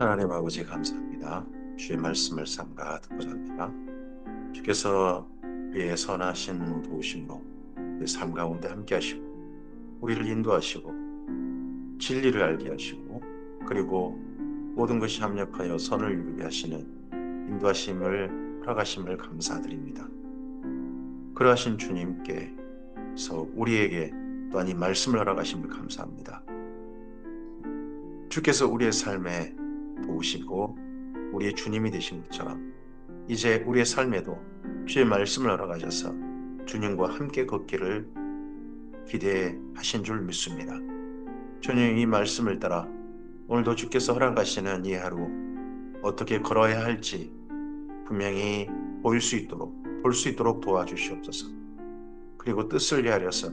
하나님 아버지 감사합니다. 주의 말씀을 삼가 듣고자 합니다. 주께서 우리의 선하신 도우심으로 우리 삶 가운데 함께 하시고 우리를 인도하시고 진리를 알게 하시고 그리고 모든 것이 합력하여 선을 이루게 하시는 인도하심을 허락하심을 감사드립니다. 그러하신 주님께서 우리에게 또한 이 말씀을 허락하심을 감사합니다. 주께서 우리의 삶에 도우시고 우리의 주님이 되신 것처럼 이제 우리의 삶에도 주의 말씀을 허락하셔서 주님과 함께 걷기를 기대하신 줄 믿습니다. 주님 이 말씀을 따라 오늘도 주께서 허락하시는 이 하루 어떻게 걸어야 할지 분명히 보일 수 있도록 볼 수 있도록 도와주시옵소서. 그리고 뜻을 헤아려서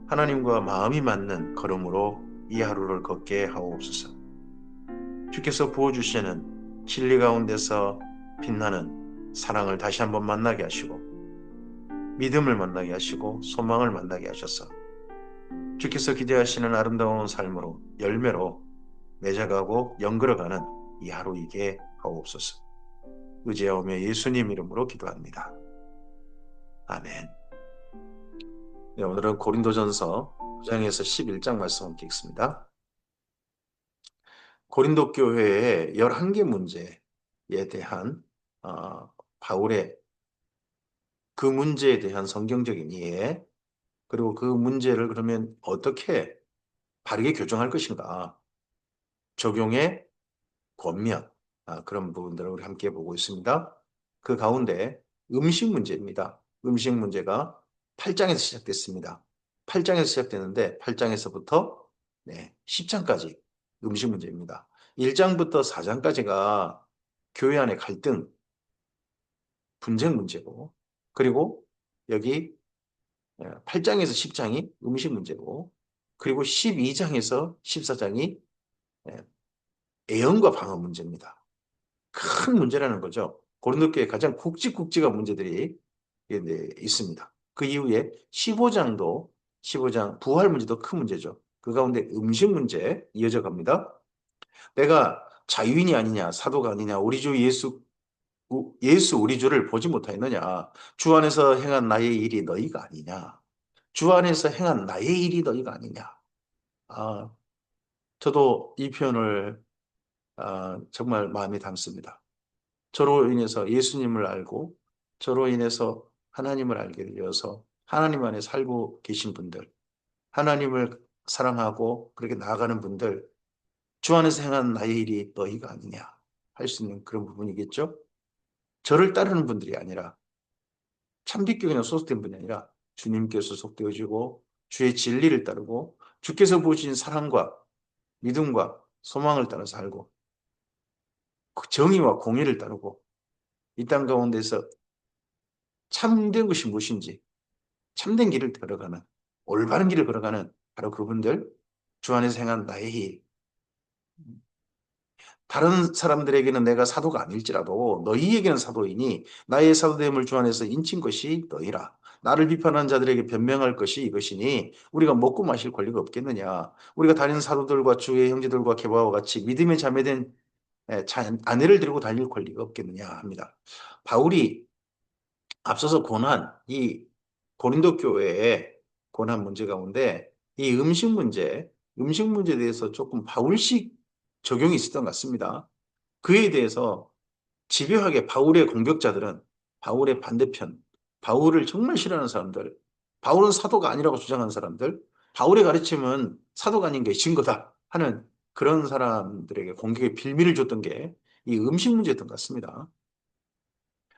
하나님과 마음이 맞는 걸음으로 이 하루를 걷게 하옵소서. 주께서 부어주시는 진리 가운데서 빛나는 사랑을 다시 한번 만나게 하시고 믿음을 만나게 하시고 소망을 만나게 하셔서 주께서 기대하시는 아름다운 삶으로 열매로 맺어가고 연결어가는 이 하루이게 하옵소서. 의지하오며 예수님 이름으로 기도합니다. 아멘. 네, 오늘은 고린도전서 9장에서 11장 말씀 함께 읽습니다. 고린도 교회의 11개 문제에 대한 바울의 그 문제에 대한 성경적인 이해, 그리고 그 문제를 그러면 어떻게 바르게 교정할 것인가, 적용의 권면, 그런 부분들을 우리 함께 보고 있습니다. 그 가운데 음식 문제입니다. 음식 문제가 8장에서 시작됐습니다. 8장에서 시작되는데 8장에서부터 10장까지 음식 문제입니다. 1장부터 4장까지가 교회 안의 갈등, 분쟁 문제고, 그리고 여기 8장에서 10장이 음식 문제고, 그리고 12장에서 14장이 애언과 방어 문제입니다. 큰 문제라는 거죠. 고린도 교회 가장 굵직굵직한 문제들이 있습니다. 그 이후에 15장도 15장 부활 문제도 큰 문제죠. 그 가운데 음식 문제 이어져 갑니다. 내가 자유인이 아니냐, 사도가 아니냐, 우리 주 예수 우리 주를 보지 못하였느냐, 주 안에서 행한 나의 일이 너희가 아니냐, 주 안에서 행한 나의 일이 너희가 아니냐. 아, 저도 이 표현을 정말 마음에 담습니다. 저로 인해서 예수님을 알고 저로 인해서 하나님을 알게 되어서 하나님 안에 살고 계신 분들, 하나님을 사랑하고 그렇게 나아가는 분들, 주 안에서 행한 나의 일이 너희가 아니냐 할 수 있는 그런 부분이겠죠. 저를 따르는 분들이 아니라 참빛교회에 소속된 분이 아니라 주님께 소속되어지고 주의 진리를 따르고 주께서 보여주신 사랑과 믿음과 소망을 따라 살고 그 정의와 공의를 따르고 이 땅 가운데서 참된 것이 무엇인지 참된 길을 걸어가는 올바른 길을 걸어가는 바로 그분들, 주 안에서 행한 나의 일. 다른 사람들에게는 내가 사도가 아닐지라도 너희에게는 사도이니 나의 사도됨을 주 안에서 인친 것이 너희라. 나를 비판하는 자들에게 변명할 것이 이것이니 우리가 먹고 마실 권리가 없겠느냐. 우리가 다른 사도들과 주의 형제들과 계바와 같이 믿음의 자매된 아내를 데리고 다닐 권리가 없겠느냐 합니다. 바울이 앞서서 고난, 이 고린도 교회의 고난 문제 가운데 이 음식 문제에 대해서 조금 바울식 적용이 있었던 것 같습니다. 그에 대해서 집요하게 바울의 공격자들은 바울의 반대편, 바울을 정말 싫어하는 사람들, 바울은 사도가 아니라고 주장하는 사람들, 바울의 가르침은 사도가 아닌 게 증거다 하는 그런 사람들에게 공격의 빌미를 줬던 게 이 음식 문제였던 것 같습니다.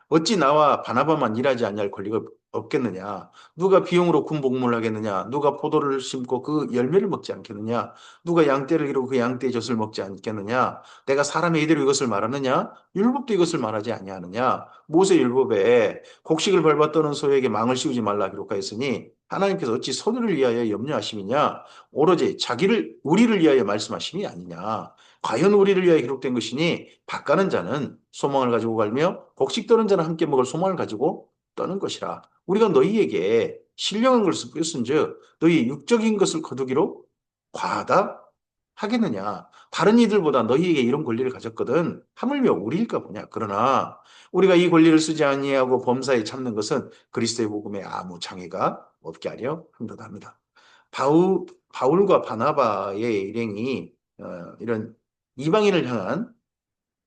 어찌 나와 바나바만 일하지 아니할 권리가 없겠느냐? 누가 비용으로 군복무를 하겠느냐? 누가 포도를 심고 그 열매를 먹지 않겠느냐? 누가 양떼를 기르고 그 양떼의 젖을 먹지 않겠느냐? 내가 사람의 이대로 이것을 말하느냐? 율법도 이것을 말하지 아니하느냐? 모세 율법에 곡식을 밟았더는 소에게 망을 씌우지 말라 기록하였으니 하나님께서 어찌 손을 위하여 염려하심이냐? 오로지 우리를 위하여 말씀하심이 아니냐? 과연 우리를 위하여 기록된 것이니 밭가는 자는 소망을 가지고 갈며 곡식 떠는 자는 함께 먹을 소망을 가지고 떠는 것이라. 우리가 너희에게 신령한 것을 뿌렸은즉 너희 육적인 것을 거두기로 과하다 하겠느냐? 다른 이들보다 너희에게 이런 권리를 가졌거든. 하물며 우리일까 보냐? 그러나 우리가 이 권리를 쓰지 아니하고 범사에 참는 것은 그리스도의 복음에 아무 장애가 없게 하려 함도답니다. 바울과 바나바의 일행이 이런 이방인을 향한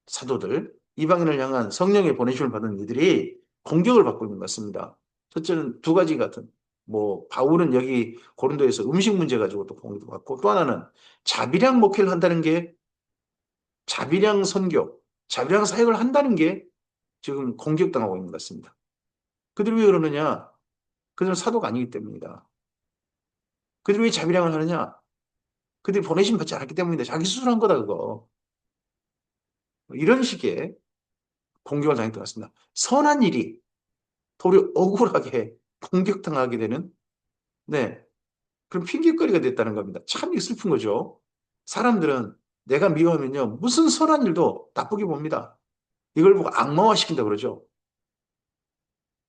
사도들, 이방인을 향한 성령의 보내심을 받은 이들이 공격을 받고 있는 것 같습니다. 첫째는 두 가지 같은, 뭐, 바울은 여기 고린도에서 음식 문제 가지고 또 공격받고, 또 하나는 자비량 목회를 한다는 게, 자비량 선교, 자비량 사역을 한다는 게 지금 공격당하고 있는 것 같습니다. 그들이 왜 그러느냐? 그들은 사도가 아니기 때문이다. 그들이 왜 자비량을 하느냐? 그들이 보내심 받지 않았기 때문이다. 자기 수술한 거다, 그거. 이런 식의 공격을 당했던 것 같습니다. 선한 일이 도리어 억울하게 공격당하게 되는, 네, 그런 핑계거리가 됐다는 겁니다. 참 슬픈 거죠. 사람들은 내가 미워하면요, 무슨 선한 일도 나쁘게 봅니다. 이걸 보고 악마화시킨다 그러죠.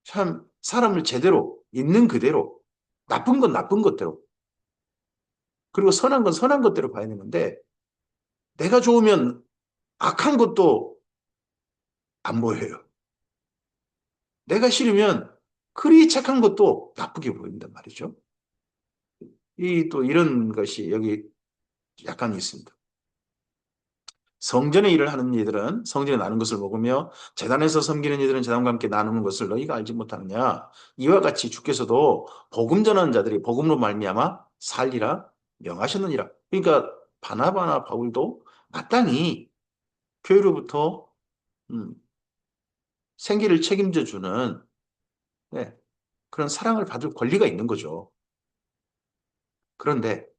참, 사람을 제대로, 있는 그대로, 나쁜 건 나쁜 것대로, 그리고 선한 건 선한 것대로 봐야 되는데, 내가 좋으면 악한 것도 안 보여요. 내가 싫으면 그리 착한 것도 나쁘게 보인단 말이죠. 또 이런 것이 여기 약간 있습니다. 성전의 일을 하는 이들은 성전에 나눈 것을 먹으며 제단에서 섬기는 이들은 제단과 함께 나누는 것을 너희가 알지 못하느냐. 이와 같이 주께서도 복음 전하는 자들이 복음으로 말미암아 살리라 명하셨느니라. 그러니까 바나바나 바울도 마땅히 교회로부터 음, 생계를 책임져 주는, 네, 그런 사랑을 받을 권리가 있는 거죠.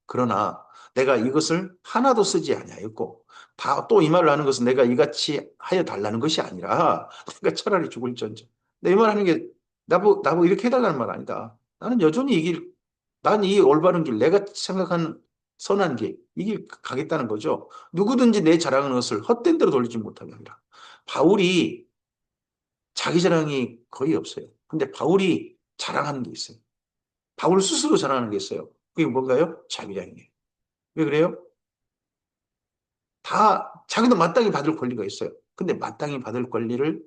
그러나 내가 이것을 하나도 쓰지 아니하였고 다 또 이 말을 하는 것은 내가 이같이 하여 달라는 것이 아니라 내가 차라리 죽을지언정. 내 이 말 하는 게 나보고 이렇게 해달라는 말 아니다. 나는 여전히 난 이 올바른 길, 내가 생각하는 선한 길, 이 길 가겠다는 거죠. 누구든지 내 자랑하는 것을 헛된 대로 돌리지 못하게 하리라. 바울이 자기 자랑이 거의 없어요. 근데 바울이 자랑하는 게 있어요. 바울 스스로 자랑하는 게 있어요. 그게 뭔가요? 자비량이에요. 왜 그래요? 다 자기도 마땅히 받을 권리가 있어요. 근데 마땅히 받을 권리를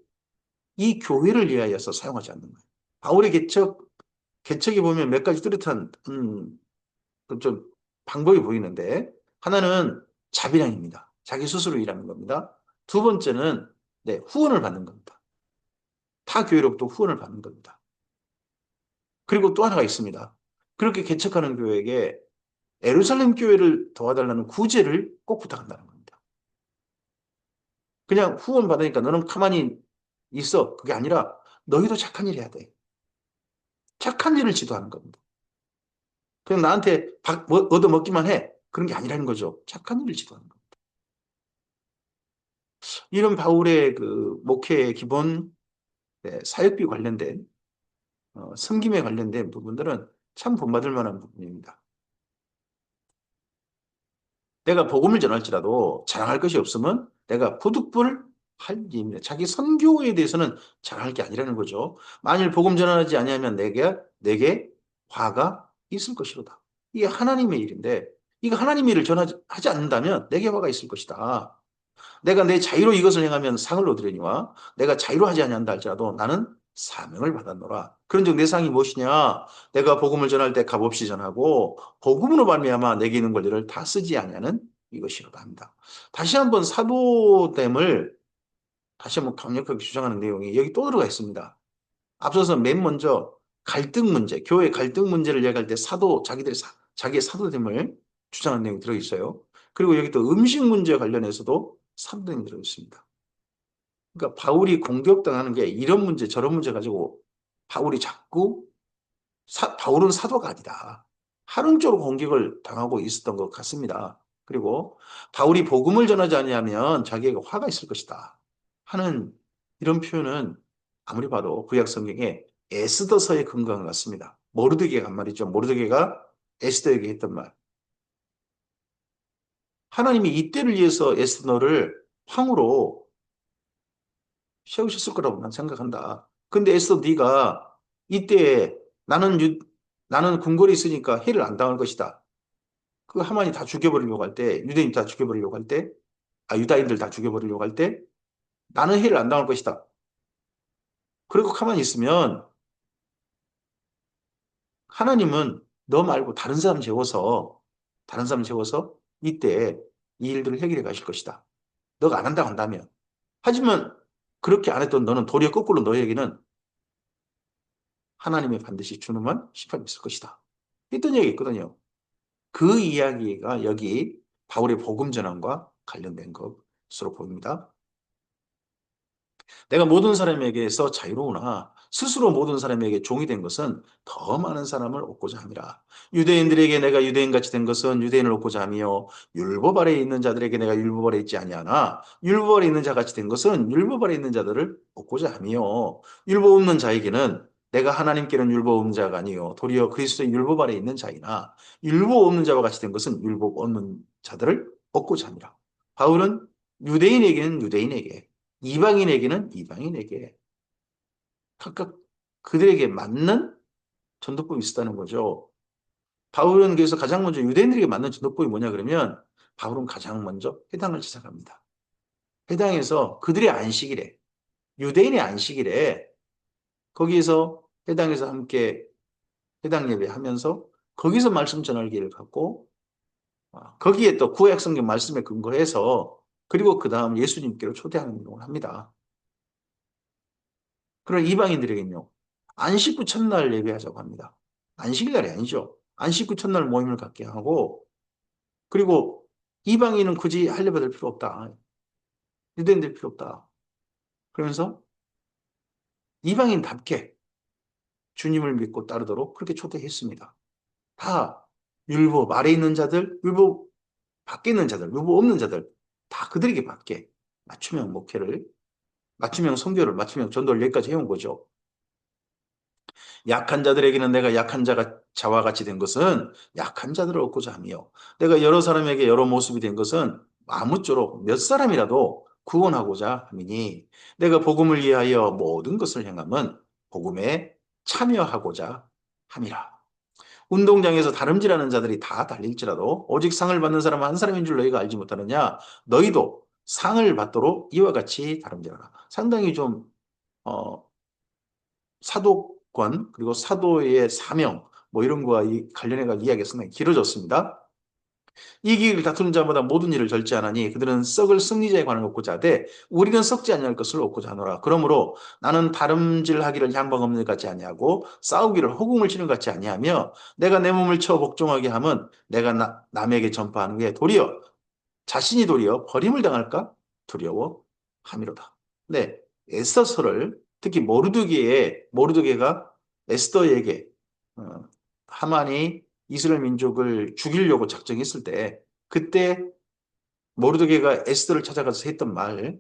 이 교회를 위하여서 사용하지 않는 거예요. 바울의 개척에 보면 몇 가지 뚜렷한, 좀 방법이 보이는데, 하나는 자비량입니다. 자기 스스로 일하는 겁니다. 두 번째는, 네, 후원을 받는 겁니다. 타 교회로부터 후원을 받는 겁니다. 그리고 또 하나가 있습니다. 그렇게 개척하는 교회에게 예루살렘 교회를 도와달라는 구제를 꼭 부탁한다는 겁니다. 그냥 후원 받으니까 너는 가만히 있어. 그게 아니라 너희도 착한 일 해야 돼. 착한 일을 지도하는 겁니다. 그냥 나한테 얻어먹기만 해. 그런 게 아니라는 거죠. 착한 일을 지도하는 겁니다. 이런 바울의 그 목회의 기본, 네, 사역비 관련된, 섬김에 관련된 부분들은 참 본받을 만한 부분입니다. 내가 복음을 전할지라도 자랑할 것이 없으면 내가 부득불 할 일입니다. 자기 선교에 대해서는 자랑할 게 아니라는 거죠. 만일 복음 전하지 아니하면 내게 화가 있을 것이로다. 이게 하나님의 일인데, 이거 하나님의 일을 전하지 않는다면 내게 화가 있을 것이다. 내가 내 자유로 이것을 행하면 상을 얻으려니와 내가 자유로 하지 아니한다 할지라도 나는 사명을 받았노라. 그런즉 내 상이 무엇이냐? 내가 복음을 전할 때 값없이 전하고 복음으로 말미암아 내게 있는 권리를 다 쓰지 아니하는 이것이로다 합니다. 다시 한번 사도됨을 다시 한번 강력하게 주장하는 내용이 여기 또 들어가 있습니다. 앞서서 맨 먼저 갈등 문제, 교회 갈등 문제를 얘기할 때 자기의 사도됨을 주장하는 내용이 들어 있어요. 그리고 여기 또 음식 문제 관련해서도 사도됨이 들어 있습니다. 그러니까 바울이 공격당하는 게 이런 문제, 저런 문제 가지고 바울이 자꾸 바울은 사도가 아니다. 하루적으로 공격을 당하고 있었던 것 같습니다. 그리고 바울이 복음을 전하지 않으면 자기에게 화가 있을 것이다 하는 이런 표현은 아무리 봐도 구약 성경에 에스더서의 근거가 같습니다. 모르드게가 한 말이죠. 모르드게가 에스더에게 했던 말. 하나님이 이때를 위해서 에스더를 황으로 세우셨을 거라고 난 생각한다. 근데 에스더 네가 이때 나는 나는 궁궐에 있으니까 해를 안 당할 것이다. 그 하만이 다 죽여버리려고 할 때, 유대인 다 죽여버리려고 할 때, 유다인들 다 죽여버리려고 할 때, 나는 해를 안 당할 것이다. 그리고 가만히 있으면 하나님은 너 말고 다른 사람 재워서 이때 이 일들을 해결해 가실 것이다. 너가 안 한다고 한다면. 하지만 그렇게 안 했던 너는 도리어 거꾸로 너에게는 하나님이 반드시 준엄한 심판이 있을 것이다. 했던 얘기 있거든요. 그 이야기가 여기 바울의 복음 전환과 관련된 것으로 보입니다. 내가 모든 사람에게서 자유로우나 스스로 모든 사람에게 종이 된 것은 더 많은 사람을 얻고자 함이라. 유대인들에게 내가 유대인같이 된 것은 유대인을 얻고자 하며 율법 아래에 있는 자들에게 내가 율법 아래에 있지 아니하나 율법 아래에 있는 자같이 된 것은 율법 아래에 있는 자들을 얻고자 하며 율법 없는 자에게는 내가 하나님께는 율법 없는 자가 아니요 도리어 그리스도의 율법 아래에 있는 자이나 율법 없는 자와 같이 된 것은 율법 없는 자들을 얻고자 함이라. 바울은 유대인에게는 유대인에게 이방인에게는 이방인에게 각각 그들에게 맞는 전도법이 있었다는 거죠. 바울은 그래서 가장 먼저 유대인들에게 맞는 전도법이 뭐냐 그러면 바울은 가장 먼저 회당을 시작합니다. 회당에서 그들의 안식일에 유대인의 안식일에 거기에서 회당에서 함께 회당 예배하면서 거기서 말씀 전할 기회를 갖고 거기에 또 구약 성경 말씀에 근거해서 그리고 그 다음 예수님께로 초대하는 운동을 합니다. 그런 이방인들에게는요, 안식 후 첫날 예배하자고 합니다. 안식일날이 아니죠. 안식 후 첫날 모임을 갖게 하고, 그리고 이방인은 굳이 할례받을 필요 없다. 유대인들 필요 없다. 그러면서 이방인답게 주님을 믿고 따르도록 그렇게 초대했습니다. 다 율법 아래 있는 자들, 율법 밖에 있는 자들, 율법 없는 자들, 다 그들에게 맞게 맞춤형 목회를, 맞춤형 선교를, 맞춤형 전도를 여기까지 해온 거죠. 약한 자들에게는 내가 자와 같이 된 것은 약한 자들을 얻고자 하며 내가 여러 사람에게 여러 모습이 된 것은 아무쪼록 몇 사람이라도 구원하고자 함이니 내가 복음을 위하여 모든 것을 행함은 복음에 참여하고자 함이라. 운동장에서 다름질하는 자들이 다 달릴지라도 오직 상을 받는 사람은 한 사람인 줄 너희가 알지 못하느냐. 너희도 상을 받도록 이와 같이 다름질하라. 상당히 좀 어, 사도권 그리고 사도의 사명 뭐 이런 거와 관련해가 이야기가 상당히 길어졌습니다. 이 길을 다투는 자마다 모든 일을 절제하나니 그들은 썩을 승리자에 관한 얻고자 하되 우리는 썩지 아니할 것을 얻고자 하노라. 그러므로 나는 다름질하기를 향방 없는 것 같지 아니하고 싸우기를 허공을 치는 것 같지 아니하며 내가 내 몸을 쳐 복종하게 함은 내가 남에게 전파하는 게 자신이 도리어 버림을 당할까 두려워함이로다. 네, 에스더서를 특히 모르드게가 에스더에게 어, 하만이 이스라엘 민족을 죽이려고 작정했을 때 그때 모르드게가 에스더를 찾아가서 했던 말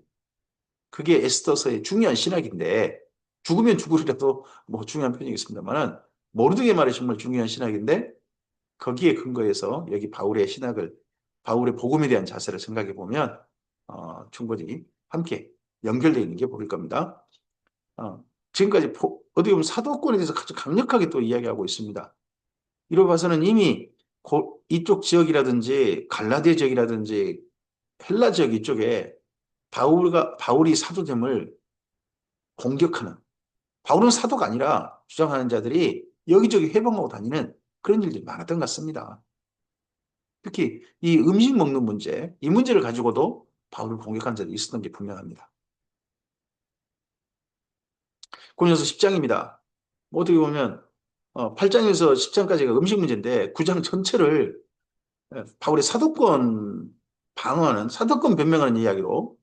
그게 에스더서의 중요한 신학인데 죽으면 죽으리라도 뭐 중요한 표현이겠습니다만은 모르드게 말이 정말 중요한 신학인데 거기에 근거해서 여기 바울의 복음에 대한 자세를 생각해 보면 충분히 함께 연결되어 있는 게 보일 겁니다. 지금까지 어떻게 보면 사도권에 대해서 아주 강력하게 또 이야기하고 있습니다. 이로 봐서는 이미 이쪽 지역이라든지 갈라디아 지역이라든지 헬라 지역 이쪽에 바울이 사도됨을 공격하는 바울은 사도가 아니라 주장하는 자들이 여기저기 회방하고 다니는 그런 일들이 많았던 것 같습니다. 특히 이 음식 먹는 문제, 이 문제를 가지고도 바울을 공격한 자들이 있었던 게 분명합니다. 고린도서 10장입니다. 어떻게 보면 8장에서 10장까지가 음식 문제인데 9장 전체를 바울의 사도권 변명하는 이야기로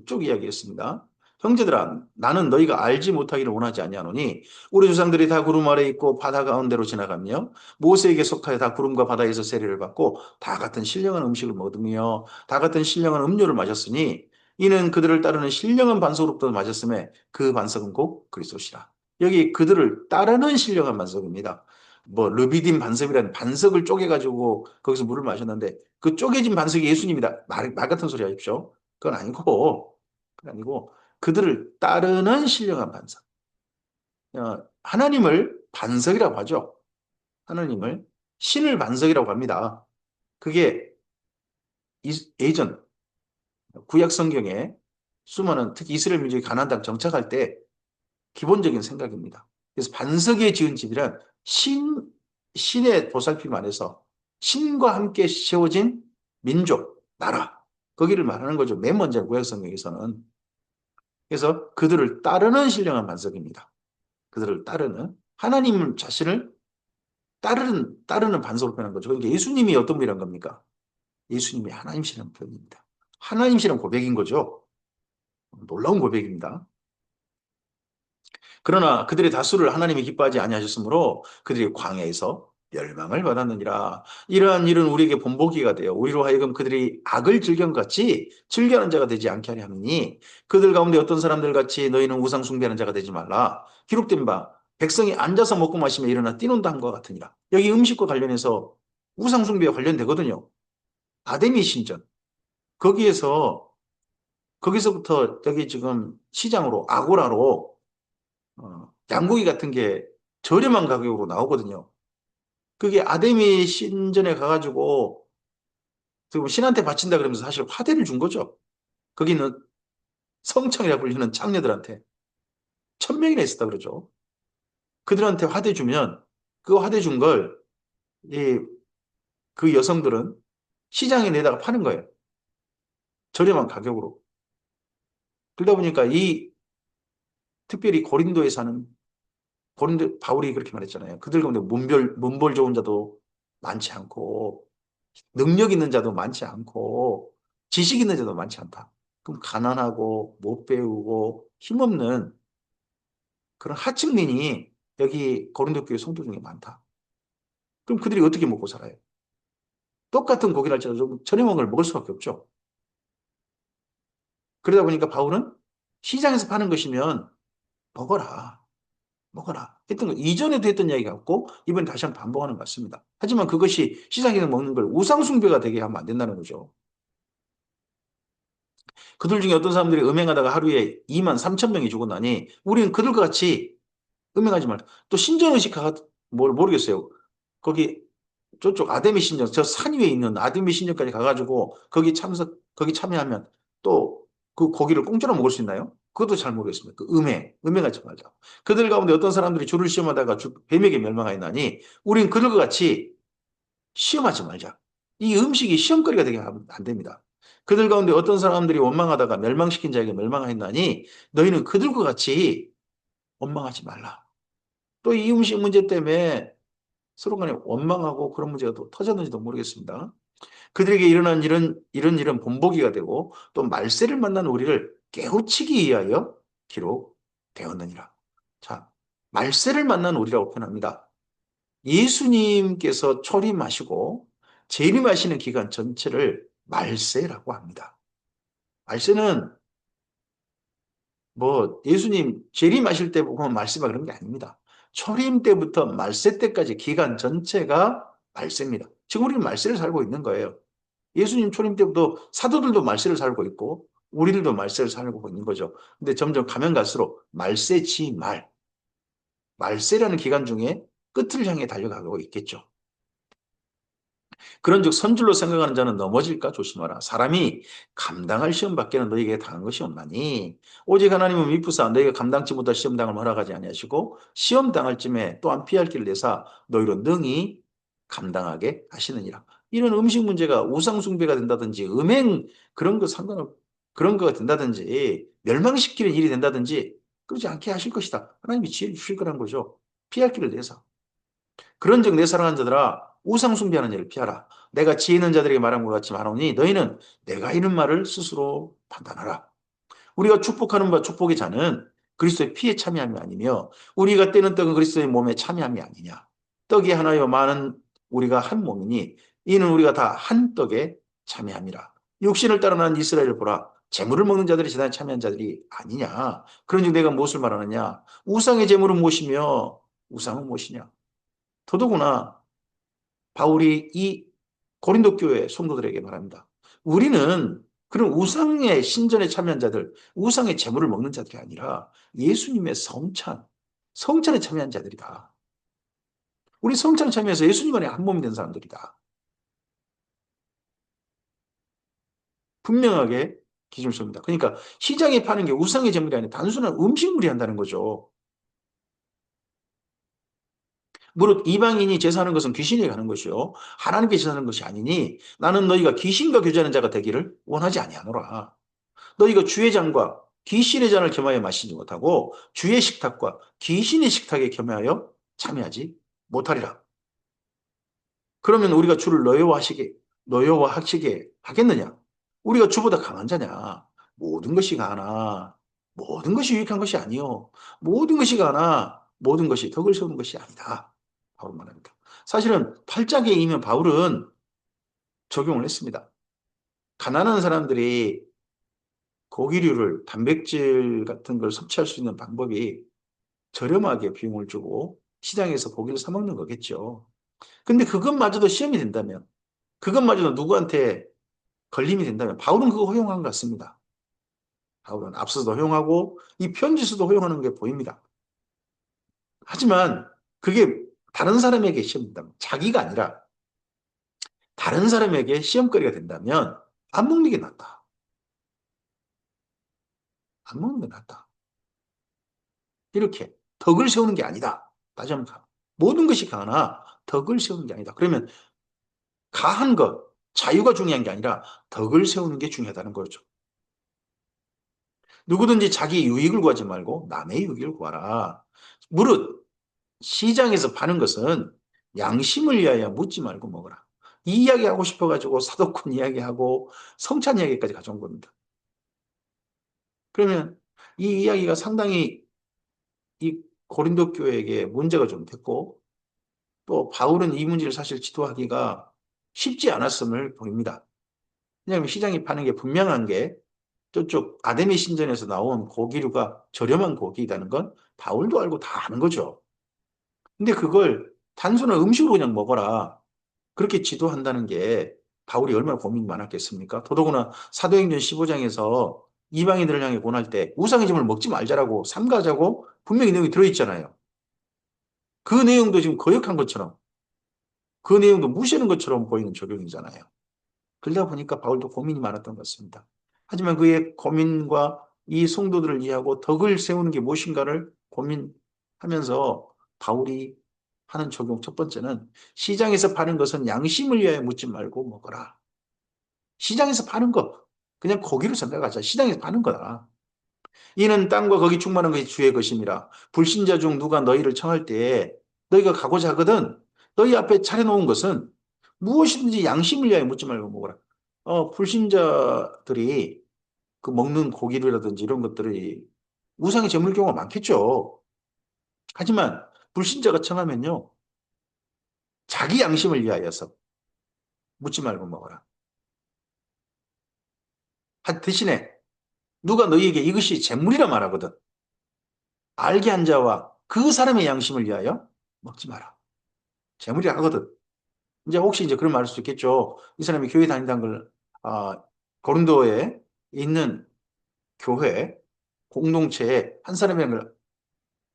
쭉 이야기했습니다. 형제들아 나는 너희가 알지 못하기를 원하지 아니하노니 우리 조상들이 다 구름 아래 있고 바다 가운데로 지나가며 모세에게 속하여 다 구름과 바다에서 세례를 받고 다 같은 신령한 음식을 먹으며 다 같은 신령한 음료를 마셨으니 이는 그들을 따르는 신령한 반석으로부터 마셨음에 그 반석은 곧 그리스도시라. 여기 그들을 따르는 신령한 반석입니다. 뭐 르비딘 반석이라는 반석을 쪼개가지고 거기서 물을 마셨는데 그 쪼개진 반석이 예수님이다. 말 같은 소리 하십시오. 그건 아니고 그들을 따르는 신령한 반석. 하나님을 반석이라고 하죠. 하나님을 신을 반석이라고 합니다. 그게 예전 구약 성경에 수많은 특히 이스라엘 민족이 가나안 땅 정착할 때 기본적인 생각입니다. 그래서 반석에 지은 집이란 신의 보살핌 안에서 신과 함께 세워진 민족, 나라, 거기를 말하는 거죠. 맨 먼저 구약 성경에서는. 그래서 그들을 따르는 신령한 반석입니다. 그들을 따르는 하나님 자신을 따르는 반석으로 표현한 거죠. 그러니까 예수님이 어떤 분이란 겁니까? 예수님이 하나님이시라는 표현입니다. 하나님이시라는 고백인 거죠. 놀라운 고백입니다. 그러나 그들의 다수를 하나님이 기뻐하지 아니하셨으므로 그들이 광야에서 멸망을 받았느니라. 이러한 일은 우리에게 본보기가 되어 우리로 하여금 그들이 악을 즐겨같이 즐겨하는 자가 되지 않게 하려 함이니 그들 가운데 어떤 사람들 같이 너희는 우상 숭배하는 자가 되지 말라. 기록된 바 백성이 앉아서 먹고 마시며 일어나 뛰논다 함과 같으니라. 여기 음식과 관련해서 우상 숭배와 관련되거든요. 아데미 신전. 거기에서 거기서부터 여기 지금 시장으로 아고라로 양고기 같은 게 저렴한 가격으로 나오거든요. 그게 아데미 신전에 가가지고 지금 신한테 바친다 그러면서 사실 화대를 준 거죠. 거기는 성청이라 불리는 창녀들한테 1,000명이나 있었다 그러죠. 그들한테 화대 주면 그 화대 준 걸 그 여성들은 시장에 내다가 파는 거예요. 저렴한 가격으로. 그러다 보니까 특별히 고린도에 사는 고린도 바울이 그렇게 말했잖아요. 그들 가운데 문벌 좋은 자도 많지 않고 능력 있는 자도 많지 않고 지식 있는 자도 많지 않다. 그럼 가난하고 못 배우고 힘없는 그런 하층민이 여기 고린도 교회 성도 중에 많다. 그럼 그들이 어떻게 먹고 살아요? 똑같은 고기를 할지라도 좀 저렴한 걸 먹을 수밖에 없죠. 그러다 보니까 바울은 시장에서 파는 것이면 먹어라. 먹어라. 했던 거. 이전에도 했던 이야기 같고, 이번에 다시 한번 반복하는 것 같습니다. 하지만 그것이 시장에서 먹는 걸 우상숭배가 되게 하면 안 된다는 거죠. 그들 중에 어떤 사람들이 음행하다가 하루에 2만 3천 명이 죽었나니, 우리는 그들과 같이 음행하지 말자. 또 신정의식 뭘 모르겠어요. 거기 저쪽 아데미 신전, 저 산 위에 있는 아데미 신전까지 가가지고 거기 참여하면 또 그 고기를 공짜로 먹을 수 있나요? 그것도 잘 모르겠습니다. 그 음행하지 말자. 그들 가운데 어떤 사람들이 주를 시험하다가 뱀에게 멸망하였나니, 우린 그들과 같이 시험하지 말자. 이 음식이 시험거리가 되게 하면 안 됩니다. 그들 가운데 어떤 사람들이 원망하다가 멸망시킨 자에게 멸망하였나니, 너희는 그들과 같이 원망하지 말라. 또 이 음식 문제 때문에 서로 간에 원망하고 그런 문제가 또 터졌는지도 모르겠습니다. 그들에게 일어난 이런 일은 본보기가 되고 또 말세를 만난 우리를 깨우치기 위하여 기록되었느니라. 자, 말세를 만난 우리라고 표현합니다. 예수님께서 초림하시고 재림하시는 기간 전체를 말세라고 합니다. 말세는 뭐 예수님 재림하실 때 보면 말세가 그런 게 아닙니다. 초림 때부터 말세 때까지 기간 전체가 말세입니다. 지금 우리는 말세를 살고 있는 거예요. 예수님 초림 때부터 사도들도 말세를 살고 있고 우리들도 말세를 살고 있는 거죠. 근데 점점 가면 갈수록 말세지 말세라는 기간 중에 끝을 향해 달려가고 있겠죠. 그런즉 선줄로 생각하는 자는 넘어질까 조심하라. 사람이 감당할 시험 밖에는 너희에게 당한 것이 없나니 오직 하나님은 미쁘사 너희가 감당치 못할 시험 당을 허락하지 아니하시고 시험 당할 쯤에 또한 피할 길을 내사 너희로 능히 감당하게 하시느니라. 이런 음식 문제가 우상 숭배가 된다든지 음행 그런 거 상관없 그런 거가 된다든지 멸망시키는 일이 된다든지 그러지 않게 하실 것이다. 하나님이 지혜 주실 거란 거죠. 피할 길을 내서. 그런즉 내 사랑하는 자들아 우상 숭배하는 일을 피하라. 내가 지혜 있는 자들에게 말한 것 같이 말하오니 너희는 내가 이런 말을 스스로 판단하라. 우리가 축복하는 바 축복의 자는 그리스도의 피에 참여함이 아니며 우리가 떼는 떡은 그리스도의 몸에 참여함이 아니냐. 떡이 하나요 많은 우리가 한 몸이니 이는 우리가 다 한 떡에 참여함이라. 육신을 따라 난 이스라엘을 보라. 재물을 먹는 자들이 제단에 참여한 자들이 아니냐. 그런즉 내가 무엇을 말하느냐. 우상의 재물은 무엇이며 우상은 무엇이냐. 더더구나 바울이 이 고린도 교회 성도들에게 말합니다. 우리는 그런 우상의 신전에 참여한 자들, 우상의 재물을 먹는 자들이 아니라 예수님의 성찬에 참여한 자들이다. 우리 성찬에 참여해서 예수님 안에 한 몸이 된 사람들이다. 분명하게 기준을 세웁니다. 그러니까 시장에 파는 게 우상의 제물이 아니라 단순한 음식물이 한다는 거죠. 무릇 이방인이 제사하는 것은 귀신에게 하는 것이요 하나님께 제사하는 것이 아니니 나는 너희가 귀신과 교제하는 자가 되기를 원하지 아니하노라. 너희가 주의 잔과 귀신의 잔을 겸하여 마시지 못하고 주의 식탁과 귀신의 식탁에 겸하여 참여하지 못하리라. 그러면 우리가 주를 너여워하시게 하겠느냐? 우리가 주보다 강한 자냐? 모든 것이 가하나 모든 것이 유익한 것이 아니요 모든 것이 가하나 모든 것이 덕을 세우는 것이 아니다. 바로 말합니다. 사실은 8장에 이면 바울은 적용을 했습니다. 가난한 사람들이 고기류를 단백질 같은 걸 섭취할 수 있는 방법이 저렴하게 비용을 주고 시장에서 고기를 사 먹는 거겠죠. 근데 그것마저도 시험이 된다면 그것마저도 누구한테 걸림이 된다면 바울은 그거 허용한 것 같습니다. 바울은 앞서도 허용하고 이 편지서도 허용하는 게 보입니다. 하지만 그게 다른 사람에게 시험이 된다면 자기가 아니라 다른 사람에게 시험거리가 된다면 안 먹는 게 낫다. 안 먹는 게 낫다. 이렇게 덕을 세우는 게 아니다. 다시 한번 모든 것이 가하나 덕을 세우는 게 아니다. 그러면 가한 것, 자유가 중요한 게 아니라 덕을 세우는 게 중요하다는 거죠. 누구든지 자기 유익을 구하지 말고 남의 유익을 구하라. 무릇 시장에서 파는 것은 양심을 위하여 묻지 말고 먹어라. 이 이야기 하고 싶어가지고 사도권 이야기하고 성찬 이야기까지 가져온 겁니다. 그러면 이 이야기가 상당히 이 고린도 교회에게 문제가 좀 됐고 또 바울은 이 문제를 사실 지도하기가 쉽지 않았음을 보입니다. 왜냐하면 시장에 파는 게 분명한 게 저쪽 아데미 신전에서 나온 고기류가 저렴한 고기이라는 건 바울도 알고 다 아는 거죠. 근데 그걸 단순한 음식으로 그냥 먹어라. 그렇게 지도한다는 게 바울이 얼마나 고민이 많았겠습니까? 더더구나 사도행전 15장에서 이방인들을 향해 권할 때 우상의 점을 먹지 말자라고 삼가자고 분명히 내용이 들어있잖아요. 그 내용도 지금 거역한 것처럼 그 내용도 무시하는 것처럼 보이는 적용이잖아요. 그러다 보니까 바울도 고민이 많았던 것 같습니다. 하지만 그의 고민과 이 성도들을 이해하고 덕을 세우는 게 무엇인가를 고민하면서 바울이 하는 적용 첫 번째는 시장에서 파는 것은 양심을 위하여 묻지 말고 먹어라. 시장에서 파는 거 그냥 고기로 생각하자. 시장에서 파는 거다. 이는 땅과 거기 충만한 것이 주의 것임이라. 불신자 중 누가 너희를 청할 때에 너희가 가고자 하거든 너희 앞에 차려놓은 것은 무엇이든지 양심을 위하여 묻지 말고 먹어라. 불신자들이 그 먹는 고기류라든지 이런 것들이 우상의 제물 경우가 많겠죠. 하지만 불신자가 청하면요. 자기 양심을 위하여서 묻지 말고 먹어라. 대신에 누가 너희에게 이것이 제물이라 말하거든. 알게 한 자와 그 사람의 양심을 위하여 먹지 마라. 제물이라 하거든. 이제 혹시 이제 그런 말할 수 있겠죠. 이 사람이 교회 다닌다는 걸, 고린도에 있는 교회, 공동체에 한 사람이라는 걸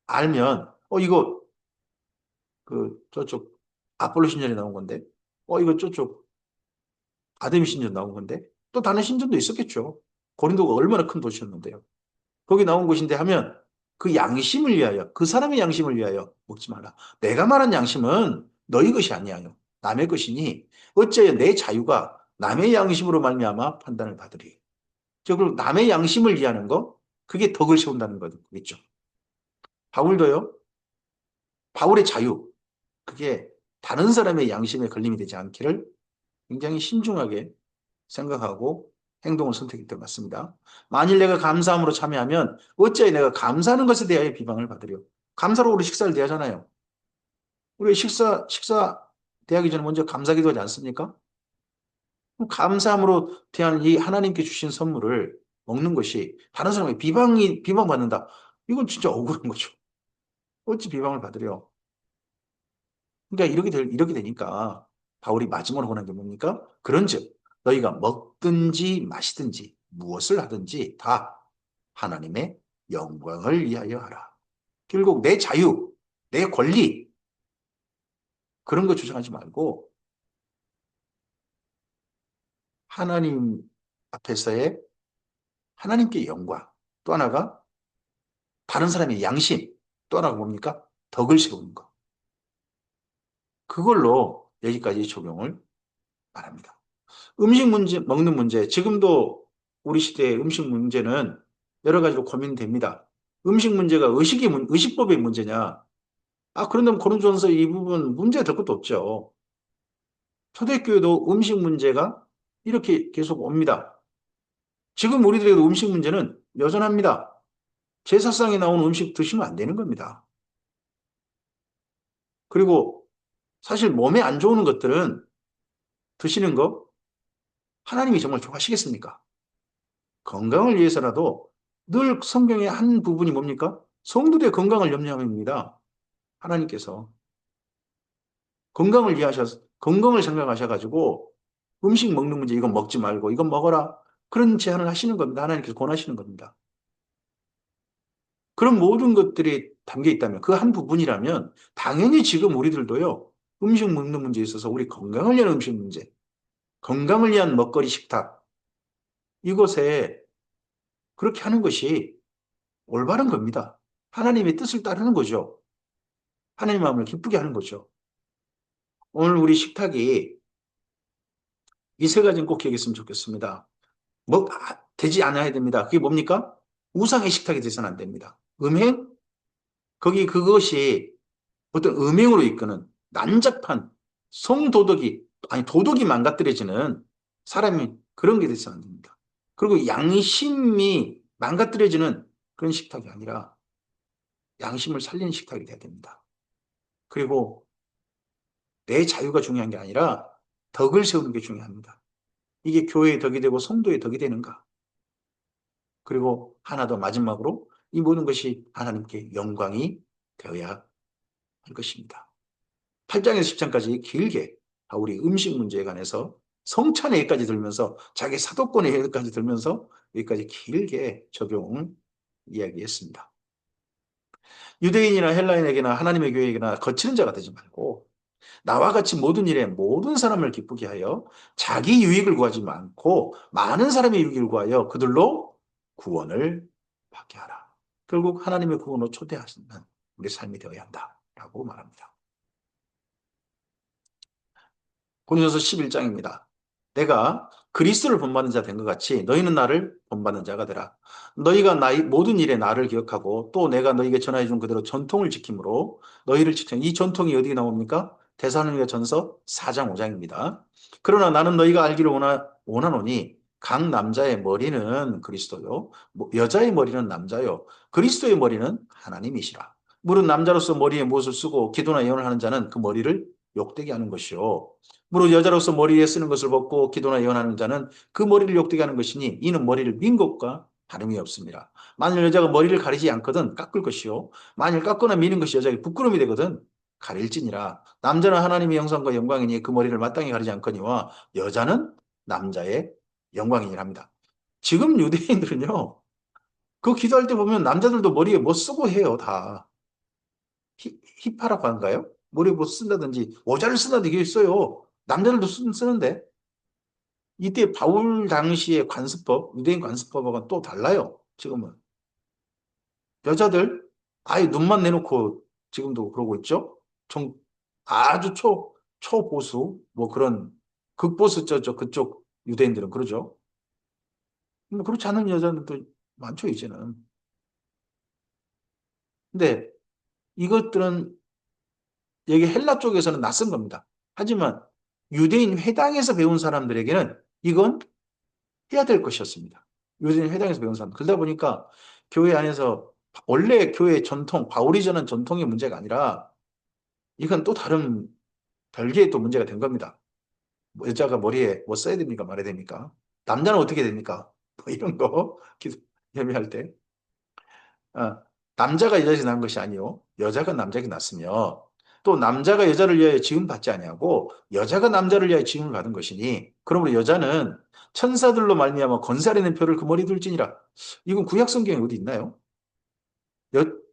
알면, 이거, 저쪽, 아폴로 신전에 나온 건데, 이거 저쪽, 아데미 신전 나온 건데, 또 다른 신전도 있었겠죠. 고린도가 얼마나 큰 도시였는데요. 거기 나온 곳인데 하면 그 양심을 위하여, 그 사람의 양심을 위하여 먹지 마라. 내가 말한 양심은 너희 것이 아니하요. 남의 것이니 어찌하여 내 자유가 남의 양심으로 말미암아 판단을 받으리. 즉, 남의 양심을 위하는 거, 그게 덕을 세운다는 거겠죠. 바울도요, 바울의 자유, 그게 다른 사람의 양심에 걸림이 되지 않기를 굉장히 신중하게 생각하고 행동을 선택했던 것 같습니다. 만일 내가 감사함으로 참여하면 어찌하여 내가 감사하는 것에 대하여 비방을 받으려. 감사로 우리 식사를 대하잖아요. 우리 식사 대하기 전에 먼저 감사기도하지 않습니까? 감사함으로 대하는 이 하나님께 주신 선물을 먹는 것이 다른 사람에게 비방받는다. 이건 진짜 억울한 거죠. 어찌 비방을 받으려. 그러니까 이렇게 되니까 바울이 마지막으로 권한 게 뭡니까? 그런즉 너희가 먹든지 마시든지 무엇을 하든지 다 하나님의 영광을 위하여 하라. 결국 내 자유, 내 권리 그런 거 주장하지 말고 하나님 앞에서의 하나님께 영광, 또 하나가 다른 사람의 양심, 또 하나가 뭡니까? 덕을 세우는 것. 그걸로 여기까지 적용을 말합니다. 음식 문제, 먹는 문제, 지금도 우리 시대의 음식 문제는 여러 가지로 고민됩니다. 음식 문제가 의식법의 문제냐? 그런다면 고린도전서 이 부분 문제가 될 것도 없죠. 초대교회도 음식 문제가 이렇게 계속 옵니다. 지금 우리들에게도 음식 문제는 여전합니다. 제사상에 나오는 음식 드시면 안 되는 겁니다. 그리고 사실 몸에 안 좋은 것들은 드시는 거 하나님이 정말 좋아하시겠습니까? 건강을 위해서라도 늘 성경의 한 부분이 뭡니까? 성도들의 건강을 염려함입니다. 하나님께서 건강을 생각하셔가지고 음식 먹는 문제 이건 먹지 말고 이건 먹어라. 그런 제안을 하시는 겁니다. 하나님께서 권하시는 겁니다. 그런 모든 것들이 담겨 있다면 그 한 부분이라면 당연히 지금 우리들도요. 음식 먹는 문제에 있어서 우리 건강을 위한 음식 문제, 건강을 위한 먹거리 식탁 이것에 그렇게 하는 것이 올바른 겁니다. 하나님의 뜻을 따르는 거죠. 하나님 마음을 기쁘게 하는 거죠. 오늘 우리 식탁이 이 세 가지는 꼭 기억했으면 좋겠습니다. 되지 않아야 됩니다. 그게 뭡니까? 우상의 식탁이 돼서는 안 됩니다. 음행? 그것이 어떤 음행으로 이끄는 난잡한 성도덕이, 아니, 도덕이 망가뜨려지는 사람이 그런 게 돼서는 안 됩니다. 그리고 양심이 망가뜨려지는 그런 식탁이 아니라 양심을 살리는 식탁이 돼야 됩니다. 그리고 내 자유가 중요한 게 아니라 덕을 세우는 게 중요합니다. 이게 교회의 덕이 되고 성도의 덕이 되는가? 그리고 하나 더 마지막으로 이 모든 것이 하나님께 영광이 되어야 할 것입니다. 8장에서 10장까지 길게 우리 음식 문제에 관해서 성찬의 예까지 들면서 자기 사도권의 예까지 들면서 여기까지 길게 적용 이야기했습니다. 유대인이나 헬라인에게나 하나님의 교회에게나 거치는 자가 되지 말고 나와 같이 모든 일에 모든 사람을 기쁘게 하여 자기 유익을 구하지 않고 많은 사람의 유익을 구하여 그들로 구원을 받게 하라. 결국 하나님의 구원으로 초대하시는 우리 삶이 되어야 한다라고 말합니다. 고린도서 11장입니다. 내가 그리스도를 본받는 자 된 것 같이 너희는 나를 본받는 자가 되라. 너희가 모든 일에 나를 기억하고 또 내가 너희에게 전하여 준 그대로 전통을 지킴으로 너희를 지켜. 이 전통이 어디에 나옵니까? 데살로니가 전서 4장 5장입니다. 그러나 나는 너희가 알기를 원하노니 각 남자의 머리는 그리스도요. 여자의 머리는 남자요. 그리스도의 머리는 하나님이시라. 무릇 남자로서 머리에 무엇을 쓰고 기도나 예언을 하는 자는 그 머리를 욕되게 하는 것이요. 무릇 여자로서 머리에 쓰는 것을 벗고 기도나 예언하는 자는 그 머리를 욕되게 하는 것이니 이는 머리를 민 것과 다름이 없습니다. 만일 여자가 머리를 가리지 않거든 깎을 것이요. 만일 깎거나 미는 것이 여자에게 부끄러움이 되거든 가릴지니라. 남자는 하나님의 형상과 영광이니 그 머리를 마땅히 가리지 않거니와 여자는 남자의 영광이니랍니다. 지금 유대인들은요. 그 기도할 때 보면 남자들도 머리에 뭐 쓰고 해요. 다. 힙하라고 한가요? 머리에 뭐 쓴다든지 모자를 쓴다든지 이게 있어요. 남자들도 쓰는데 이때 바울 당시의 관습법, 유대인 관습법하고는 또 달라요. 지금은. 여자들 아예 눈만 내놓고 지금도 그러고 있죠. 좀 아주 초보수 뭐 그런 극보수 그쪽 유대인들은 그러죠. 근데 그렇지 않은 여자들도 많죠, 이제는. 근데 이것들은 여기 헬라 쪽에서는 낯선 겁니다. 하지만 유대인 회당에서 배운 사람들에게는 이건 해야 될 것이었습니다. 유대인 회당에서 배운 사람. 그러다 보니까 교회 안에서 원래 교회 전통, 바울이 전한 전통의 문제가 아니라 이건 또 다른 별개의 또 문제가 된 겁니다. 여자가 머리에 뭐 써야 됩니까? 말해야 됩니까? 남자는 어떻게 됩니까? 뭐 이런 거 예매할 때. 아, 남자가 여자에게 낳은 것이 아니요. 여자가 남자에게 낳았으며 또 남자가 여자를 위하여 지음 받지 아니하고 여자가 남자를 위하여 지음을 받은 것이니 그러므로 여자는 천사들로 말미암아 권세 아래 있는 표를 그 머리에 둘지니라. 이건 구약 성경에 어디 있나요?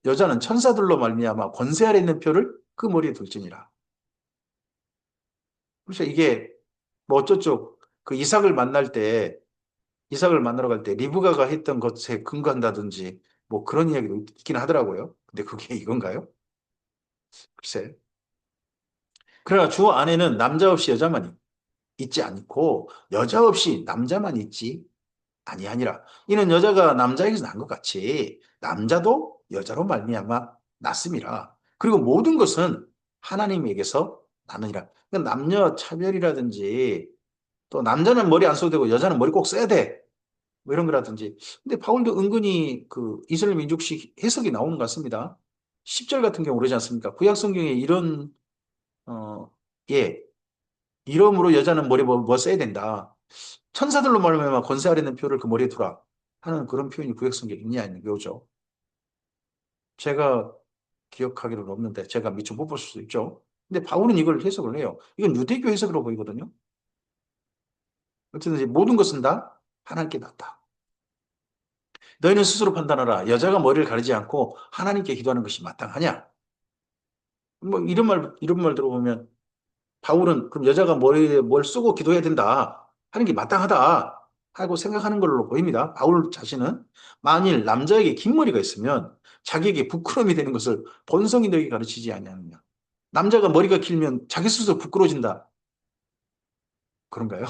여자는 천사들로 말미암아 권세 아래 있는 표를 그 머리에 둘지니라. 그래서 이게 뭐 어쩌죠. 그 이삭을 만날 때 이삭을 만나러 갈 때 리브가가 했던 것에 근거한다든지 뭐 그런 이야기도 있긴 하더라고요. 근데 그게 이건가요? 글쎄. 그러나 주 안에는 남자 없이 여자만 있지 않고 여자 없이 남자만 있지 아니하니라. 이는 여자가 남자에게서 난 것 같이 남자도 여자로 말미암아 났음이라. 그리고 모든 것은 하나님에게서 나느니라. 그러니까 남녀 차별이라든지 또 남자는 머리 안 써도 되고 여자는 머리 꼭 써야 돼. 뭐 이런 거라든지. 근데 바울도 은근히 그 이스라엘 민족식 해석이 나오는 것 같습니다. 10절 같은 경우 그러지 않습니까? 구약 성경에 이런 예, 이러므로 여자는 머리 뭐 써야 된다. 천사들로 말하면 권세 아래는 표를 그 머리에 두라 하는 그런 표현이 구약 성경에 있냐 있는 거죠. 제가 기억하기로는 없는데 제가 미처 못 볼 수도 있죠. 근데 바울은 이걸 해석을 해요. 이건 유대교 해석으로 보이거든요. 어쨌든 모든 것은 다 하나님께 낫다. 너희는 스스로 판단하라. 여자가 머리를 가리지 않고 하나님께 기도하는 것이 마땅하냐? 뭐 이런 말 들어보면 바울은 그럼 여자가 머리에 뭘 쓰고 기도해야 된다 하는 게 마땅하다 하고 생각하는 걸로 보입니다. 바울 자신은 만일 남자에게 긴 머리가 있으면 자기에게 부끄러움이 되는 것을 본성이 너에게 가르치지 아니하느냐. 남자가 머리가 길면 자기 스스로 부끄러워진다. 그런가요?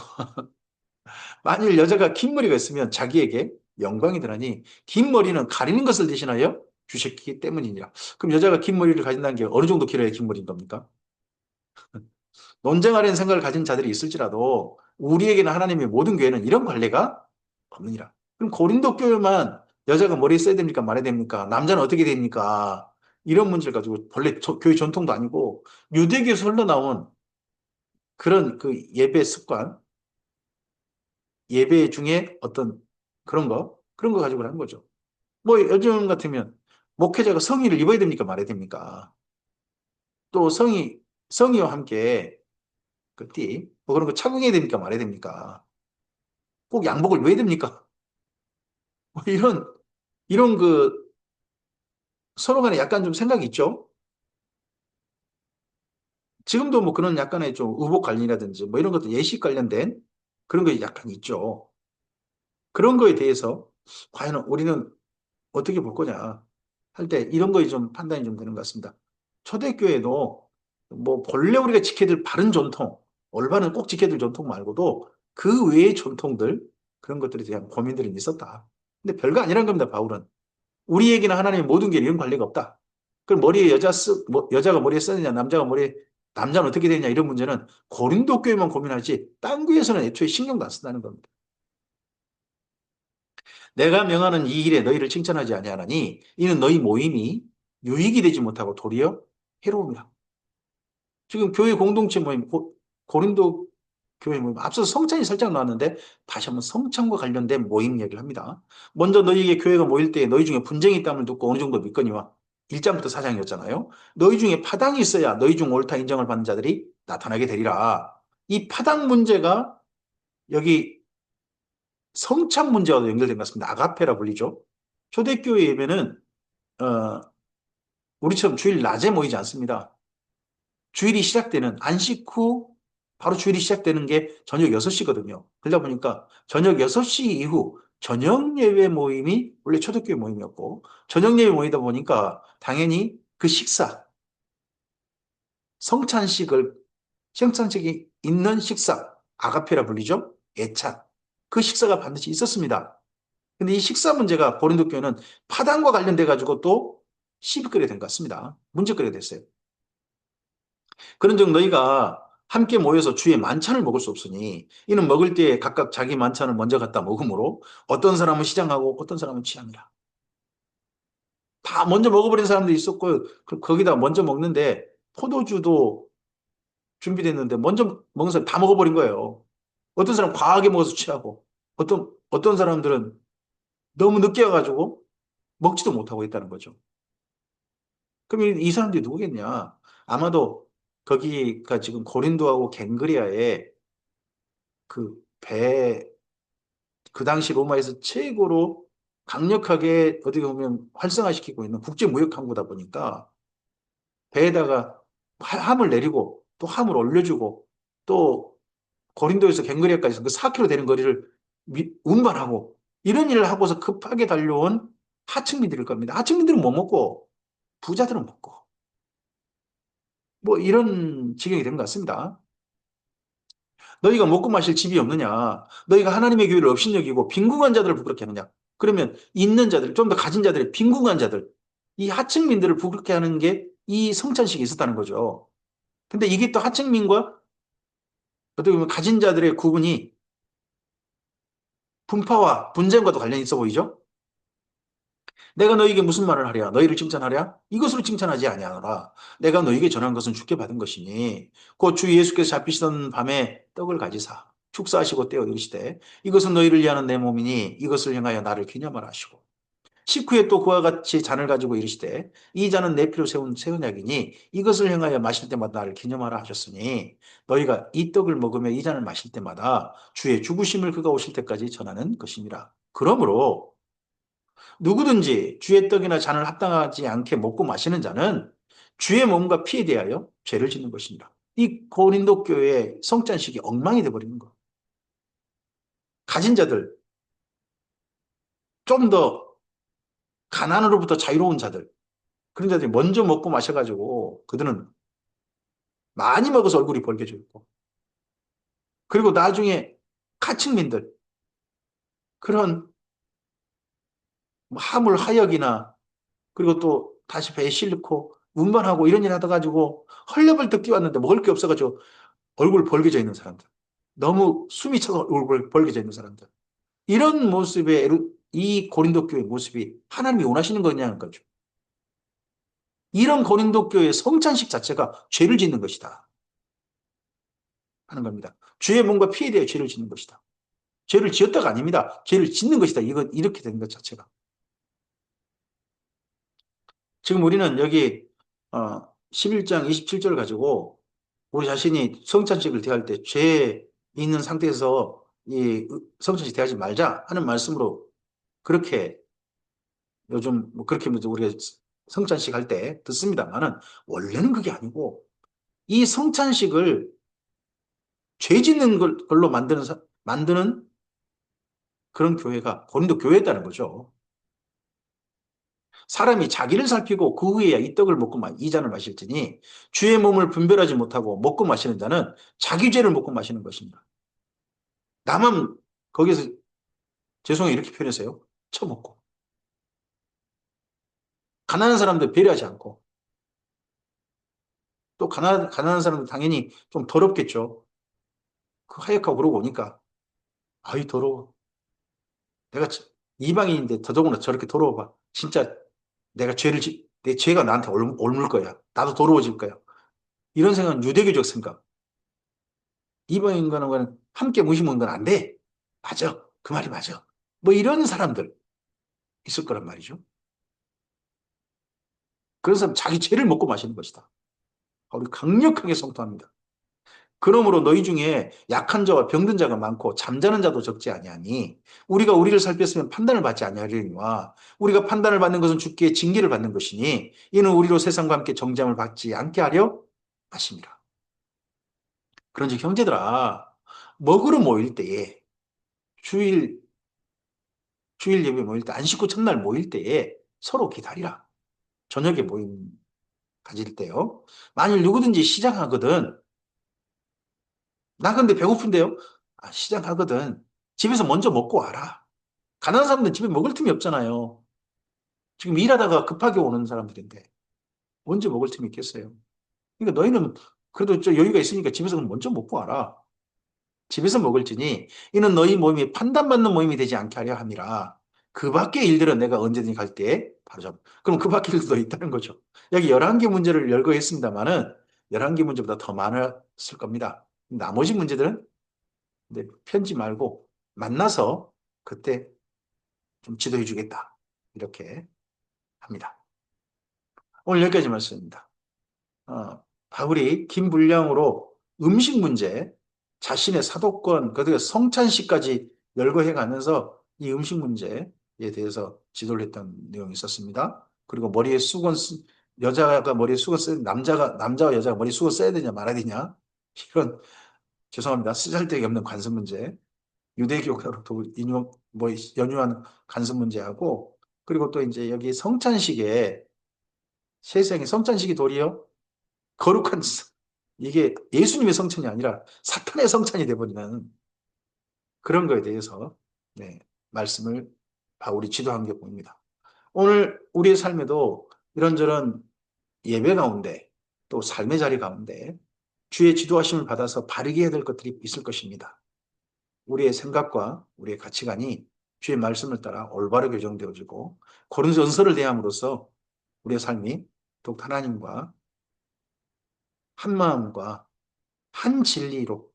만일 여자가 긴 머리가 있으면 자기에게 영광이 되나니 긴 머리는 가리는 것을 대신하여 주셨기 때문이니라. 그럼 여자가 긴 머리를 가진다는 게 어느 정도 길어야 긴 머리인 겁니까? 논쟁하려는 생각을 가진 자들이 있을지라도 우리에게는 하나님의 모든 교회는 이런 관례가 없느니라. 그럼 고린도 교회만 여자가 머리에 써야 됩니까? 말아야 됩니까? 남자는 어떻게 됩니까? 이런 문제를 가지고 본래 교회 전통도 아니고 유대교에서 흘러나온 그런 그 예배 습관, 예배 중에 어떤 그런 거 가지고 하는 거죠. 뭐 요즘 같으면 목회자가 성의를 입어야 됩니까? 말아야 됩니까? 또 성의와 함께 그 뭐 그런 거 착용해야 됩니까? 말아야 됩니까? 꼭 양복을 왜 됩니까? 뭐 이런 그 서로 간에 약간 좀 생각이 있죠? 지금도 뭐 그런 약간의 좀 의복 관리라든지 뭐 이런 것도 예식 관련된 그런 거 약간 있죠. 그런 거에 대해서 과연 우리는 어떻게 볼 거냐 할 때 이런 거에 좀 판단이 좀 되는 것 같습니다. 초대교회도 뭐 본래 우리가 지켜야 될 바른 전통, 올바른 꼭 지켜야 될 전통 말고도 그 외의 전통들 그런 것들에 대한 고민들이 있었다. 근데 별거 아니란 겁니다, 바울은. 우리에게는 하나님의 모든 게 이런 관리가 없다. 그럼 머리에 여자가 머리에 쓰느냐, 남자는 어떻게 되느냐, 이런 문제는 고린도 교회만 고민하지, 딴 교회에서는 애초에 신경도 안 쓴다는 겁니다. 내가 명하는 이 일에 너희를 칭찬하지 아니하나니, 이는 너희 모임이 유익이 되지 못하고 도리어 해로움이라. 지금 교회 공동체 모임, 고린도 교회 모임, 앞서 성찬이 살짝 나왔는데, 다시 한번 성찬과 관련된 모임 얘기를 합니다. 먼저 너희에게 교회가 모일 때 너희 중에 분쟁이 있다면 듣고 어느 정도 믿거니와 1장부터 4장이었잖아요. 너희 중에 파당이 있어야 너희 중 옳다 인정을 받는 자들이 나타나게 되리라. 이 파당 문제가 여기 성찬 문제와도 연결된 것 같습니다. 아가페라 불리죠. 초대교회 예배는 어, 우리처럼 주일 낮에 모이지 않습니다. 주일이 시작되는 안식 후 바로 주일이 시작되는 게 저녁 6시거든요. 그러다 보니까 저녁 6시 이후 저녁 예배 모임이 원래 초대교회 모임이었고 저녁 예배 모이다 보니까 당연히 그 성찬식을 성찬식이 있는 식사 아가페라 불리죠. 예찬 그 식사가 반드시 있었습니다. 근데 이 식사 문제가 고린도 교회는 파당과 관련돼 가지고 또 시비거리가 된 것 같습니다. 문제거리가 됐어요. 그런즉 너희가 함께 모여서 주의 만찬을 먹을 수 없으니 이는 먹을 때 각각 자기 만찬을 먼저 갖다 먹으므로 어떤 사람은 시장하고 어떤 사람은 취합니다. 다 먼저 먹어버린 사람들이 있었고 거기다 먼저 먹는데 포도주도 준비됐는데 먼저 먹은 사람 다 먹어버린 거예요. 어떤 사람 과하게 먹어서 취하고 어떤 사람들은 너무 늦게 와가지고 먹지도 못하고 있다는 거죠. 그럼 이 사람들이 누구겠냐? 아마도 거기가 지금 고린도하고 갱그리아에 그 배, 그 당시 로마에서 최고로 강력하게 어떻게 보면 활성화시키고 있는 국제무역항구다 보니까 배에다가 함을 내리고 또 함을 올려주고 또 고린도에서 갱그리아까지 그 4km 되는 거리를 운반하고 이런 일을 하고서 급하게 달려온 하층민들일 겁니다. 하층민들은 못 먹고 부자들은 먹고 뭐 이런 지경이 된 것 같습니다. 너희가 먹고 마실 집이 없느냐? 너희가 하나님의 교회를 업신여기고 빈궁한 자들을 부끄럽게 하느냐? 그러면 있는 자들, 좀 더 가진 자들의 빈궁한 자들, 이 하층민들을 부끄럽게 하는 게 이 성찬식이 있었다는 거죠. 근데 이게 또 하층민과 어떻게 보면 가진 자들의 구분이 분파와 분쟁과도 관련이 있어 보이죠? 내가 너에게 무슨 말을 하랴? 너희를 칭찬하랴? 이것으로 칭찬하지 아니하노라. 내가 너에게 전한 것은 주께 받은 것이니 곧 주 예수께서 잡히시던 밤에 떡을 가지사 축사하시고 떼어 이르시되 이것은 너희를 위하는 내 몸이니 이것을 향하여 나를 기념하라 하시고 식후에 또 그와 같이 잔을 가지고 이르시되 이 잔은 내 피로 세운 새 언약이니 이것을 향하여 마실 때마다 나를 기념하라 하셨으니 너희가 이 떡을 먹으며 이 잔을 마실 때마다 주의 죽으심을 그가 오실 때까지 전하는 것이니라. 그러므로 누구든지 주의 떡이나 잔을 합당하지 않게 먹고 마시는 자는 주의 몸과 피에 대하여 죄를 짓는 것입니다. 이 고린도 교회의 성찬식이 엉망이 돼버리는 거. 가진 자들, 좀 더 가난으로부터 자유로운 자들, 그런 자들이 먼저 먹고 마셔가지고 그들은 많이 먹어서 얼굴이 벌게져 있고, 그리고 나중에 가층민들, 그런 화물 하역이나 그리고 또 다시 배에 싣고 운반하고 이런 일 하다 가지고 헐레벌떡 뛰어왔는데 먹을 게 없어가지고 얼굴 벌게져 있는 사람들. 너무 숨이 차서 얼굴 벌게져 있는 사람들. 이런 모습의 이 고린도 교회 모습이 하나님이 원하시는 거냐는 거죠. 이런 고린도 교회의 성찬식 자체가 죄를 짓는 것이다 하는 겁니다. 주의 몸과 피에 대해 죄를 짓는 것이다. 죄를 지었다가 아닙니다. 죄를 짓는 것이다. 이건 이렇게 된 것 자체가. 지금 우리는 여기 11장 27절 가지고 우리 자신이 성찬식을 대할 때 죄 있는 상태에서 이 성찬식 대하지 말자 하는 말씀으로 그렇게 요즘 뭐 그렇게 우리가 성찬식 할 때 듣습니다만은 원래는 그게 아니고 이 성찬식을 죄 짓는 걸로 만드는 그런 교회가 고린도 교회였다는 거죠. 사람이 자기를 살피고 그 후에야 이 떡을 먹고 이 잔을 마실지니 주의 몸을 분별하지 못하고 먹고 마시는 자는 자기 죄를 먹고 마시는 것입니다. 나만 거기서 죄송해요 이렇게 표현했어요. 처먹고 가난한 사람들 배려하지 않고 또 가난한 사람들 당연히 좀 더럽겠죠. 그 하역하고 그러고 오니까 아이 더러워. 내가 이방인인데 더더구나 저렇게 더러워 봐. 진짜 내 죄가 나한테 옮을 거야. 나도 더러워질 거야. 이런 생각은 유대교적 생각. 이방인과는 함께 무시먹는 건 안 돼. 맞아. 그 말이 맞아. 뭐 이런 사람들 있을 거란 말이죠. 그런 사람 자기 죄를 먹고 마시는 것이다. 우리 강력하게 성토합니다. 그러므로 너희 중에 약한 자와 병든 자가 많고 잠자는 자도 적지 아니하니 우리가 우리를 살폈으면 판단을 받지 아니하려니와 우리가 판단을 받는 것은 주께 징계를 받는 것이니 이는 우리로 세상과 함께 정죄함을 받지 않게 하려 하심이라. 그런즉 형제들아 먹으러 모일 때에 주일 주일 예배 모일 때 안 씻고 첫날 모일 때에 서로 기다리라. 저녁에 모임 가질 때요. 만일 누구든지 시장하거든 나 근데 배고픈데요. 시장하거든 집에서 먼저 먹고 와라. 가난한 사람들은 집에 먹을 틈이 없잖아요. 지금 일하다가 급하게 오는 사람들인데 언제 먹을 틈이 있겠어요? 그러니까 너희는 그래도 저 여유가 있으니까 집에서 먼저 먹고 와라. 집에서 먹을지니 이는 너희 모임이 판단받는 모임이 되지 않게 하려 함이라. 그 밖의 일들은 내가 언제든지 갈 때 바로 잡. 그럼 그 밖의 일도 있다는 거죠. 여기 11개 문제를 열거했습니다만은 11개 문제보다 더 많았을 겁니다. 나머지 문제들은 편지 말고 만나서 그때 좀 지도해 주겠다. 이렇게 합니다. 오늘 여기까지 말씀입니다. 바울이 긴 분량으로 음식 문제, 자신의 사도권, 그리고 성찬식까지 열거해 가면서 이 음식 문제에 대해서 지도를 했던 내용이 있었습니다. 그리고 여자가 머리에 수건 써야, 남자와 여자가 머리에 수건 써야 되냐 말아야 되냐. 이런, 죄송합니다. 쓰잘데기 없는 관습 문제. 유대교가로도 뭐 연유한 간섭 문제하고, 그리고 또 이제 여기 성찬식에 세상에 성찬식이 도리어 거룩한 이게 예수님의 성찬이 아니라 사탄의 성찬이 돼버리는 그런 거에 대해서 네, 말씀을 바울이 지도한 게 보입니다. 오늘 우리의 삶에도 이런저런 예배 가운데 또 삶의 자리 가운데 주의 지도하심을 받아서 바르게 해야 될 것들이 있을 것입니다. 우리의 생각과 우리의 가치관이 주의 말씀을 따라 올바르게 교정되어지고 고린도전서를 대함으로써 우리의 삶이 또 하나님과 한 마음과 한 진리로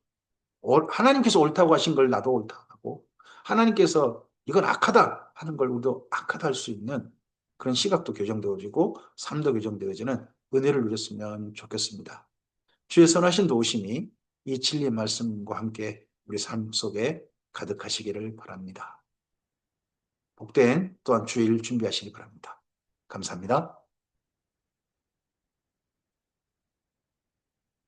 하나님께서 옳다고 하신 걸 나도 옳다고 하고 하나님께서 이건 악하다 하는 걸 우리도 악하다 할 수 있는 그런 시각도 교정되어지고 삶도 교정되어지는 은혜를 누렸으면 좋겠습니다. 주의 선하신 도우심이 이 진리의 말씀과 함께 우리 삶 속에 가득하시기를 바랍니다. 복된 또한 주일 준비하시기 바랍니다. 감사합니다.